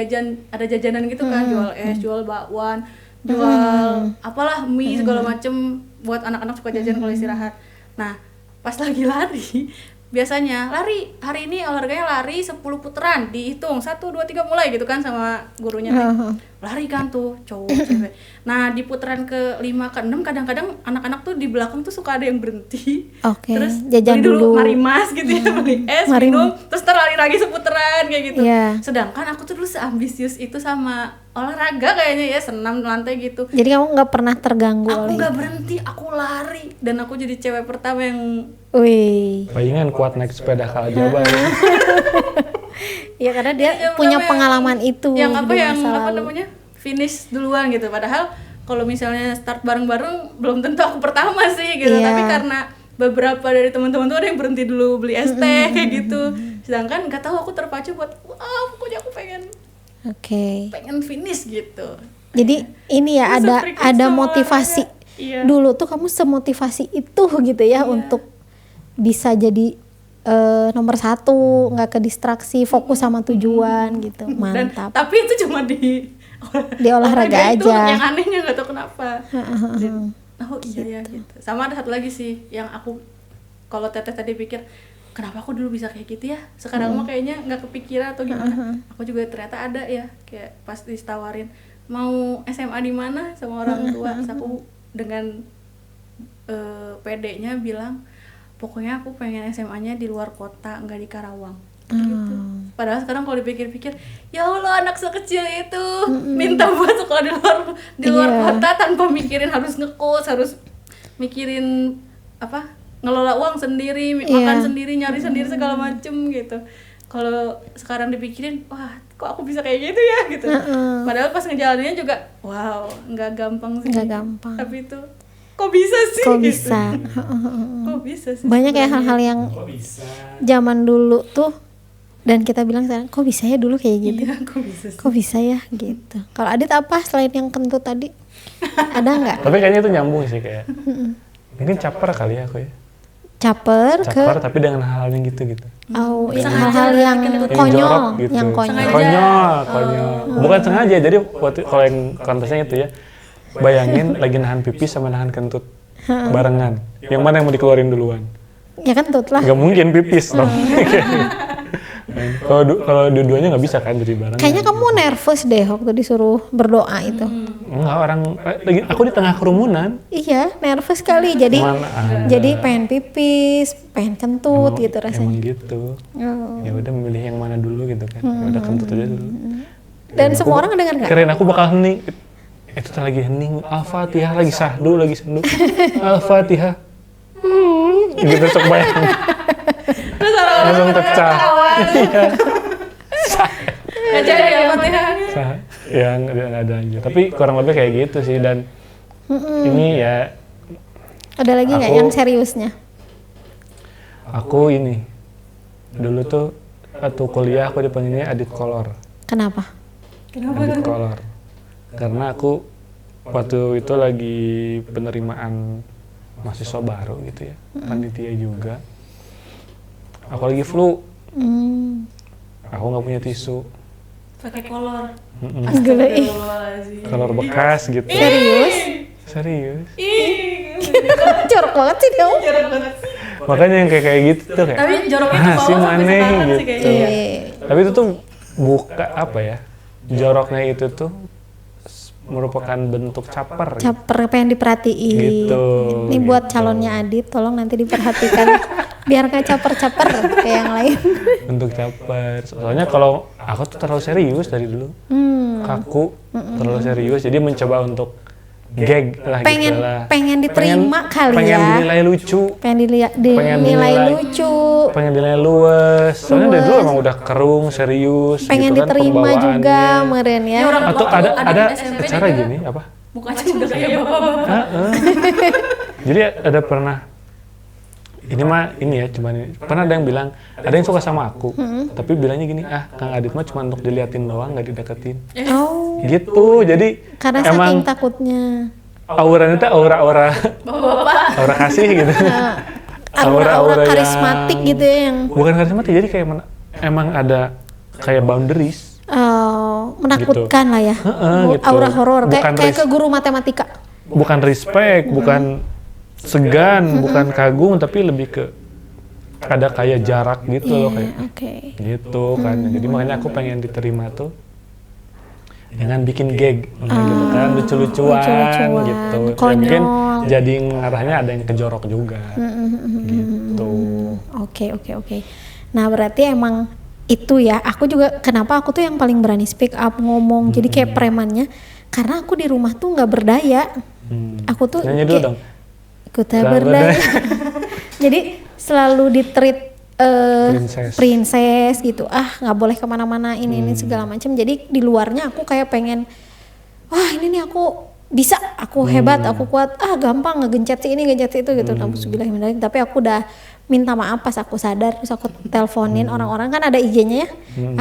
ada jajanan gitu kan, jual es, jual bakwan, jual apalah mie segala macem buat anak-anak suka jajan kalau istirahat. Nah pas lagi lari, biasanya hari ini olahraganya lari 10 putaran, dihitung 1, 2, 3 mulai gitu kan sama gurunya. Lari kan tuh cowok cewek. Nah di putaran ke 5 ke 6 kadang-kadang anak-anak tuh di belakang tuh suka ada yang berhenti. Terus jajan beli dulu marimas gitu ya, beli es, minum, terus lari lagi seputaran kayak gitu. Sedangkan aku tuh dulu seambisius itu sama olahraga kayaknya ya, senam lantai gitu. Jadi kamu nggak pernah terganggu aku nggak berhenti, aku lari dan aku jadi cewek pertama yang palingan kuat naik sepeda ke Aljaba ya. Ya karena dia punya pengalaman itu. Yang apa namanya? Finish duluan gitu. Padahal kalau misalnya start bareng-bareng belum tentu aku pertama sih gitu. Tapi karena beberapa dari teman-teman tuh ada yang berhenti dulu beli es teh kayak gitu. Sedangkan nggak tahu aku terpacu buat pokoknya aku pengen finish gitu. Jadi ini ya ada motivasi. Dulu tuh kamu semotivasi itu gitu ya untuk bisa jadi nomor 1, nggak ke distraksi, fokus sama tujuan gitu. Mantap. Tapi itu cuma di olahraga itu aja. Yang anehnya nggak tahu kenapa. Iya ya gitu. Sama ada satu lagi sih yang aku kalau Teteh tadi pikir kenapa aku dulu bisa kayak gitu ya, sekarang mah kayaknya nggak kepikiran atau gimana. Aku juga ternyata ada ya, kayak pas ditawarin mau SMA di mana sama orang tua, terus aku dengan PD-nya bilang pokoknya aku pengen SMA-nya di luar kota, nggak di Karawang gitu. Padahal sekarang kalau dipikir-pikir, ya Allah anak sekecil itu minta buat sekolah di luar kota tanpa mikirin harus ngekos, harus mikirin ngelola uang sendiri, makan sendiri, nyari sendiri segala macem gitu. Kalau sekarang dipikirin, wah kok aku bisa kayak gitu ya gitu. Padahal pas ngejalaninnya juga, wow nggak gampang sih. Nggak gampang. Tapi itu kok bisa sih? Kok gitu. bisa? Kok bisa sih? Banyak ya hal-hal yang zaman dulu tuh dan kita bilang sekarang kok bisa ya dulu kayak gitu. Iya, kok bisa sih? Kok bisa ya gitu. Kalau Adit apa selain yang kentut tadi? Ada nggak? Tapi kayaknya itu nyambung sih kayak. Mungkin caper kali ya aku ya. Caper Caper tapi dengan hal-hal yang gitu-gitu. yang hal-hal yang Yang konyol, jorok gitu. yang konyol. Konyol. Bukan sengaja. Jadi waktu kalau yang kontesnya itu ya, bayangin lagi nahan pipis sama nahan kentut barengan. Yang mana yang mau dikeluarin duluan? Ya kentut lah. Gak mungkin pipis dong. Kalau dua-duanya nggak bisa kan jadi barengan. Kayaknya kamu nervous deh waktu disuruh berdoa itu. Enggak, aku di tengah kerumunan. Iya, nervous kali. Jadi Mana ada. jadi pengen pipis, pengen kentut gitu rasanya. Emang gitu. Oh. Ya udah memilih yang mana dulu gitu kan. Ya udah kentut aja dulu. Dan semua orang dengar nggak? Kirain aku bakal hening. Itu lagi hening. Al-Fatihah lagi sahdu. Al-Fatihah. Gitu sok bayang. Terus orang-orang Langsung pecah. Iya. nggak jadi Al-Fatihah. Ya nggak ada aja. Tapi kurang lebih kayak gitu sih dan ini ya Ada lagi nggak Aku- yang seriusnya? aku ini dulu tuh waktu kuliah aku dipanggilnya Adit Kolor. Kenapa? Adit Kolor. Karena aku waktu itu lagi penerimaan mahasiswa baru gitu ya, panitia juga. Aku lagi flu, aku nggak punya tisu, Pakai kolor. Gila, ih. Astagfirullahaladzim. kolor bekas gitu. Serius? Serius. Jorok banget sih dia. Jorok banget. Makanya yang kayak gitu tuh kayak, Tapi joroknya ke ah, si bawah sampai maneh sekarang sih gitu. kayaknya. Iya. Tapi itu tuh buka apa ya? Joroknya itu tuh merupakan bentuk caper. Caper pengen diperhatiin. Gitu, Ini buat gitu. calonnya Adit, tolong nanti diperhatikan biar nggak caper-caper kayak yang lain. Bentuk caper. Soalnya kalau aku tuh terlalu serius dari dulu. Kaku, terlalu serius. Jadi mencoba untuk gag lah Pengen- gitu lah. pengen diterima kali pengen ya. dinilai lucu. Pengen Pengen dinilai dinilai. lucu. Pengen dinilai luas. Soalnya dari dulu emang udah kerung, serius Pengen gitu kan diterima juga pembawaannya. meren ya. Ini orang Atau waktu ada di SMP acara juga, gini apa? mukanya udah kayak bapak-bapak. Jadi ada pernah ini mah ini ya cuman pernah ada yang bilang ada yang suka sama aku tapi bilangnya gini Kang Adit mah cuma untuk diliatin doang nggak dideketin Oh, gitu jadi karena emang saking takutnya. auranya itu aura Bapak-bapak. aura kasih gitu Aura-aura yang- karismatik gitu ya yang bukan karismatik jadi kayak emang ada kayak boundaries menakutkan lah ya. Gitu. Aura horor Bukan kayak ke guru matematika. bukan respect bukan segan bukan kagum tapi lebih ke ada kayak jarak gitu loh kayak Oke. gitu kan jadi makanya aku pengen diterima tuh dengan bikin gag gitu kan lucu-lucuan lucu-lucuan, gitu ya, konyol. mungkin jadi ngarahnya ada yang kejorok juga gitu Oke. Nah, berarti emang itu ya. Aku juga kenapa aku tuh yang paling berani speak up ngomong. Jadi kayak premannya karena aku di rumah tuh nggak berdaya. Aku tuh nyanyi dulu dong Ku tak Tak berdaya. berdaya. Jadi selalu di-treat Princess. gitu. Nggak boleh kemana-mana ini segala macam. Jadi di luarnya aku kayak pengen, wah ini nih aku bisa, aku hebat, aku kuat. Gampang ngegencet si ini, gencet si itu gitu. Nauzubillahimindzalik. Tapi aku udah minta maaf pas aku sadar, terus aku teleponin orang-orang kan ada IG-nya ya.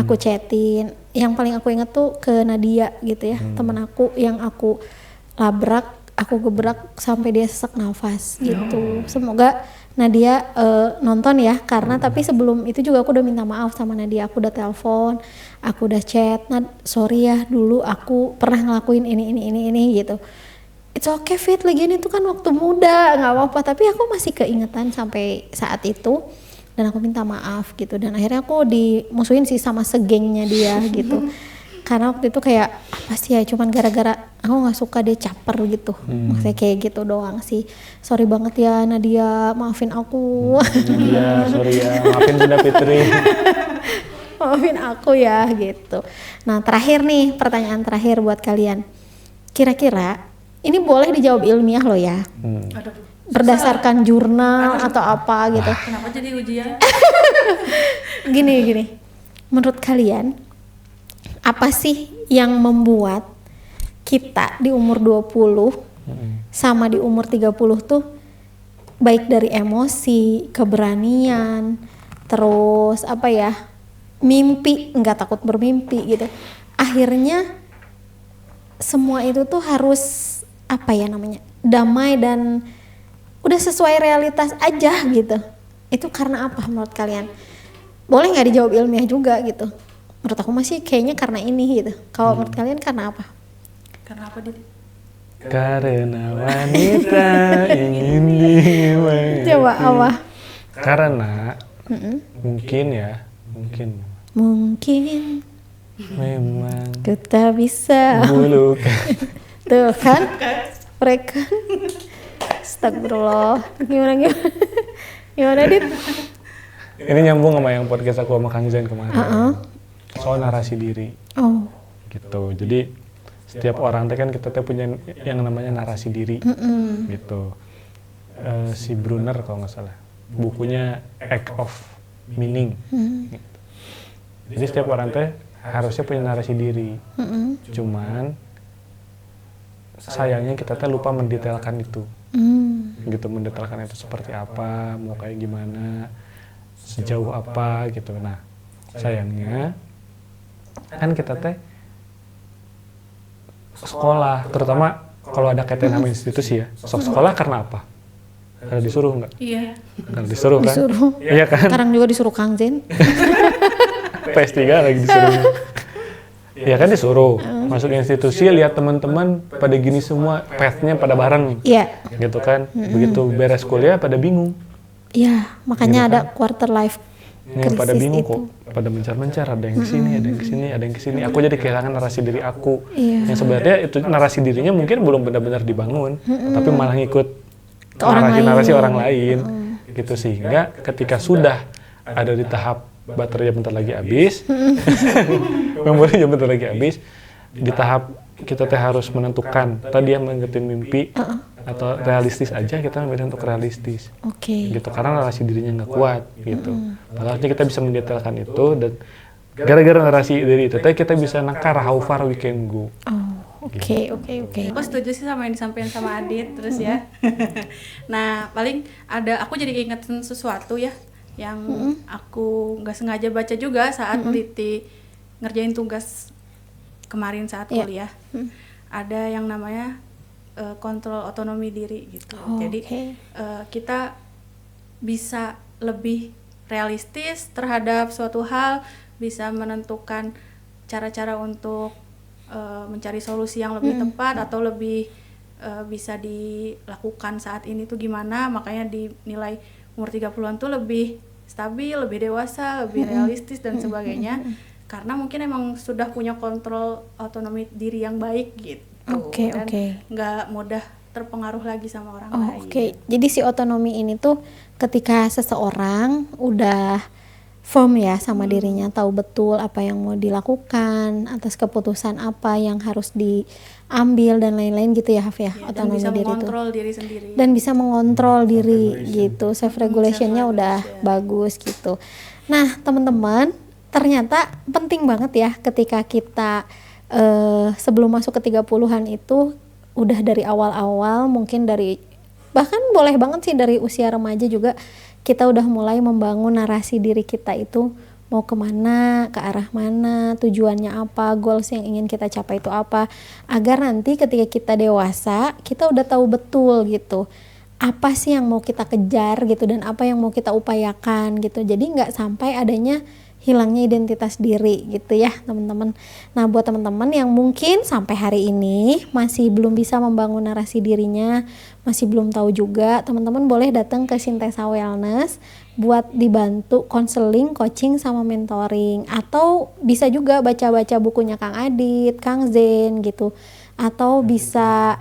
Aku chatin. Yang paling aku inget tuh ke Nadia gitu ya, temen aku yang aku labrak, aku gebrak sampai dia sesak nafas gitu. Semoga Nadia nonton ya, karena tapi sebelum itu juga aku udah minta maaf sama Nadia. Aku udah telepon, aku udah chat, sorry ya dulu aku pernah ngelakuin ini gitu. It's okay Fit, lagian itu kan waktu muda, nggak apa-apa. Tapi aku masih keingetan sampai saat itu dan aku minta maaf gitu. Dan akhirnya aku dimusuhin sih sama segengnya dia gitu. Karena waktu itu kayak apa sih ya, cuman gara-gara aku nggak suka dia caper gitu. Maksudnya kayak gitu doang sih. Sorry banget ya Nadia, maafin aku. Nadia sorry ya maafin Bunda Fitri Maafin aku ya gitu. Nah, terakhir nih, pertanyaan terakhir buat kalian. Kira-kira ini boleh dijawab ilmiah loh ya. Aduh, Berdasarkan jurnal atau apa gitu. kenapa jadi ujian? Gini. Menurut kalian apa sih yang membuat kita di umur 20 Sama di umur 30 tuh baik dari emosi, keberanian, terus apa ya, mimpi, nggak takut bermimpi gitu. Akhirnya semua itu tuh harus apa ya namanya, damai dan udah sesuai realitas aja gitu. Itu karena apa menurut kalian? Boleh nggak dijawab ilmiah juga gitu? Menurut aku masih kayaknya karena ini gitu. Kalau menurut kalian karena apa? Karena apa, Dit? Karena wanita ingin dimengerti. Coba apa? Karena mungkin memang kita bisa bulu tuh kan mereka. Astagfirullah. Gimana Dit? ini nyambung sama yang podcast aku sama Kang Zain kemarin. Soal narasi diri. Oh. Gitu. Jadi setiap orang kan kita punya yang namanya narasi diri. Gitu. Si Brunner kalau nggak salah. Bukunya Act of Meaning. Gitu. Jadi setiap orang harusnya punya narasi diri. Cuman sayangnya kita lupa mendetailkan itu. Gitu, mendetailkan itu seperti apa, mau kayak gimana, sejauh apa gitu. Nah, sayangnya kan kita sekolah, terutama kalau ada kaitan sama institusi ya. Sekolah karena apa? Karena disuruh nggak? Iya. Karena disuruh kan? Disuruh. Iya kan? Sekarang juga disuruh Kang Zain. PS3 lagi disuruh. Iya kan disuruh. Masuk institusi, lihat teman-teman pada gini semua, path-nya pada bareng. Iya. Gitu kan? Begitu beres kuliah pada bingung. Iya, makanya Gitu ada kan? quarter life Yang pada krisis bingung itu. kok, pada mencar-mencar, ada yang kesini, ada yang kesini, ada yang kesini. Aku jadi kehilangan narasi diri aku. Iya. Yang sebenarnya itu narasi dirinya mungkin belum benar-benar dibangun, tapi malah ngikut Ke orang narasi lain. orang lain. Gitu, sehingga ketika sudah ada di tahap baterainya bentar lagi habis, memorinya bentar lagi habis, di tahap kita harus menentukan tadi yang mengetin mimpi atau realistis aja, kita memilih untuk realistis. Oke. Gitu, karena narasi dirinya nggak kuat gitu. Padahal kita bisa mendetailkan itu, dan gara-gara narasi diri itu kita bisa nakar how far we can go. Oh, oke. Aku setuju sih sama yang disampaikan sama Adit terus ya. Nah, paling aku jadi ingetin sesuatu ya yang aku nggak sengaja baca juga saat meneliti ngerjain tugas kemarin saat kuliah. Ada yang namanya kontrol otonomi diri gitu. Jadi kita bisa lebih realistis terhadap suatu hal, bisa menentukan cara-cara untuk mencari solusi yang lebih tepat atau lebih bisa dilakukan saat ini tuh gimana. Makanya dinilai umur 30-an tuh lebih stabil, lebih dewasa, lebih realistis dan sebagainya. Karena mungkin emang sudah punya kontrol otonomi diri yang baik gitu. Dan nggak mudah terpengaruh lagi sama orang lain. Jadi si otonomi ini tuh ketika seseorang udah firm ya sama dirinya, tahu betul apa yang mau dilakukan, atas keputusan apa yang harus diambil dan lain-lain gitu ya, Haf ya, otonomi dan bisa diri itu. mengontrol diri sendiri. Dan bisa mengontrol diri gitu, self regulationnya udah bagus gitu. Nah teman-teman, ternyata penting banget ya ketika kita sebelum masuk ke 30-an itu udah dari awal-awal, mungkin dari bahkan boleh banget sih dari usia remaja juga kita udah mulai membangun narasi diri kita itu mau kemana, ke arah mana, tujuannya apa, goals yang ingin kita capai itu apa, agar nanti ketika kita dewasa kita udah tahu betul gitu apa sih yang mau kita kejar gitu dan apa yang mau kita upayakan gitu. Jadi nggak sampai adanya hilangnya identitas diri gitu ya teman-teman. Nah buat teman-teman yang mungkin sampai hari ini masih belum bisa membangun narasi dirinya, masih belum tahu juga, teman-teman boleh datang ke Sintesa Wellness buat dibantu konseling, coaching sama mentoring, atau bisa juga baca-baca bukunya Kang Adit, Kang Zain gitu, atau bisa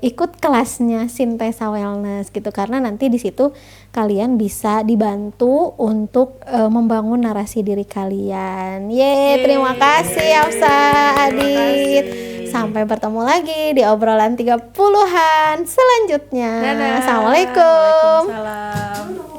ikut kelasnya Sintesa Wellness gitu, karena nanti di situ kalian bisa dibantu untuk membangun narasi diri kalian. Terima kasih Hafsa, Adit. Sampai bertemu lagi di obrolan 30-an selanjutnya. Dadah. Assalamualaikum. Waalaikumsalam.